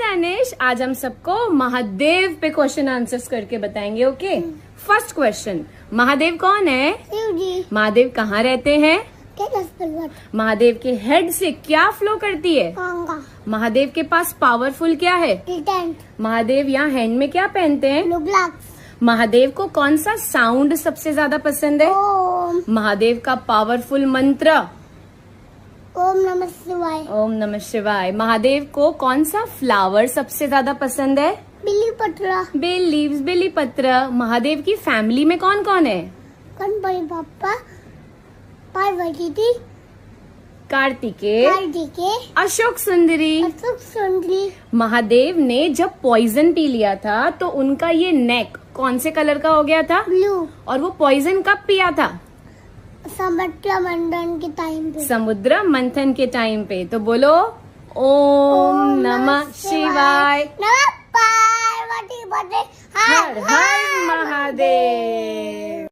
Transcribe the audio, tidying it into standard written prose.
दानिश, आज हम सबको महादेव पे क्वेश्चन आंसर्स करके बताएंगे। ओके, फर्स्ट क्वेश्चन, महादेव कौन है? शिव जी। महादेव कहाँ रहते हैं? कैलाश पर्वत। महादेव के हेड से क्या फ्लो करती है? गंगा। महादेव के पास पावरफुल क्या है? ट्रिडेंट। महादेव यहाँ हैंड में क्या पहनते हैं? लुग्लाक्स। महादेव को कौन सा साउंड सबसे ज्यादा पसंद है? ओम। महादेव का पावरफुल मंत्र? ओम नमः शिवाय। ओम नमः शिवाय। महादेव को कौन सा फ्लावर सबसे ज्यादा पसंद है? बिल्ली पटरा। बेल लीव्स, बेली पत्र। महादेव की फैमिली में कौन कौन है? गणपति बाप्पा, पार्वती जी, कार्तिकेय, अशोक सुंदरी। अशोक सुंदरी। महादेव ने जब पॉइजन पी लिया था तो उनका ये नेक कौन से कलर का हो गया था? ब्लू। और वो पॉइजन कब पिया था? समुद्र मंथन के टाइम पे। समुद्र मंथन के टाइम पे। तो बोलो ओम नमः शिवाय। नमः पार्वती पते। हर हर महादेव।